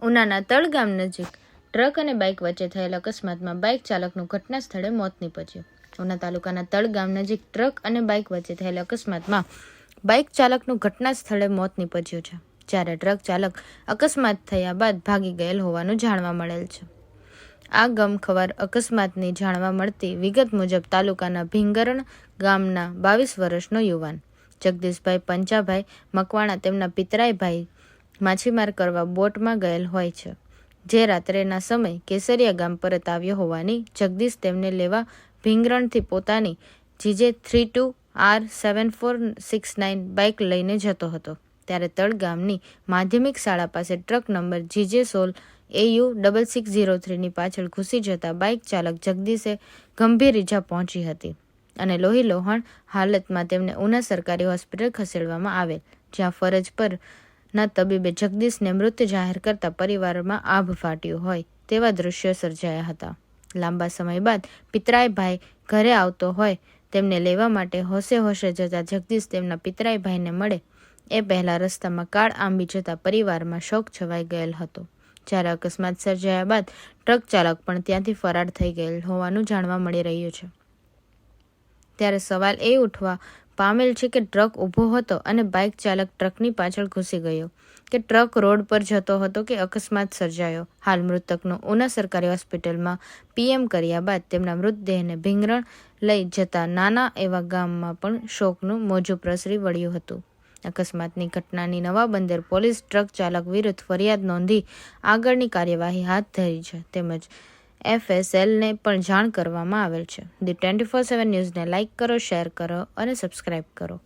ઉનાના તળ ગામ નજીક ટ્રક અને બાઇક વચ્ચે થયેલ અકસ્માતમાં બાઇક ચાલકનું ઘટના સ્થળે મોત નીપજ્યું. ઉના તાલુકાના તળ ગામ નજીક ટ્રક અને બાઇક વચ્ચે થયેલ અકસ્માતમાં બાઇક ચાલકનું ઘટના સ્થળે મોત નીપજ્યું છે, જ્યારે ટ્રક ચાલક અકસ્માત થયા બાદ ભાગી ગયેલ હોવાનું જાણવા મળેલ છે. આ ગમખ્વાર અકસ્માતની જાણવા મળતી વિગત મુજબ તાલુકાના ભીંગરણ ગામના 22 વર્ષનો યુવાન જગદીશભાઈ પંચાભાઈ મકવાણા તેમના પિતરાઈ ભાઈ માછીમાર કરવા બોટમાં ગયેલ હોય છે, જે રાત્રેના સમય કેસરિયા ગામ પરત આવ્યો હોવાની જગદીશ તેમને લેવા ભીંગરણથી પોતાની GJ32R7469 બાઇક લઈને જતો હતો. ત્યારે તળ ગામની માધ્યમિક શાળા પાસે ટ્રક નંબર GJ16AU6603ની પાછળ ઘૂસી જતા બાઇક ચાલક જગદીશે ગંભીર ઈજા પહોંચી હતી અને લોહીલોહાણ હાલતમાં તેમને ઉના સરકારી હોસ્પિટલ ખસેડવામાં આવેલ, જ્યાં ફરજ પરના તબીબે જગદીશને મૃત જાહેર કરતા પરિવારમાં આભ ફાટ્યું હોય તેવા દ્રશ્યો સર્જાયા હતા. લાંબા સમય બાદ પિતરાઈ ભાઈ ઘરે આવતો હોય તેમને લેવા માટે હોશે જતા જગદીશ તેમના પિતરાઈ ભાઈને મળે એ પહેલા રસ્તામાં કાળ આંબી જતા પરિવારમાં શોક છવાઈ ગયેલ હતો. જ્યારે અકસ્માત સર્જાયા બાદ ટ્રક ચાલક પણ ત્યાંથી ફરાર થઈ ગયેલ હોવાનું જાણવા મળી રહ્યું છે. ત્યારે સવાલ એ ઉઠવા પામેલ છે કે ટ્રક ઊભો હતો અને બાઇક ચાલક ટ્રકની પાછળ ઘૂસી ગયો કે ટ્રક રોડ પર જતો હતો કે અકસ્માત સર્જાયો. હાલ મૃતકનું ઉના સરકારી હોસ્પિટલમાં PM કર્યા બાદ તેમના મૃતદેહને ભીંગરણ લઈ જતા નાના એવા ગામમાં પણ શોકનું મોજું પ્રસરી વળ્યું હતું. અકસ્માતની ઘટનાની નવાબંદર પોલીસ ટ્રક ચાલક વિરુદ્ધ ફરિયાદ નોંધી આગળની કાર્યવાહી હાથ ધરી છે, તેમજ FSLને પણ જાણ કરવામાં આવેલ છે. The 24/7 ન્યૂઝને લાઇક કરો, શેર કરો અને સબસ્ક્રાઇબ કરો.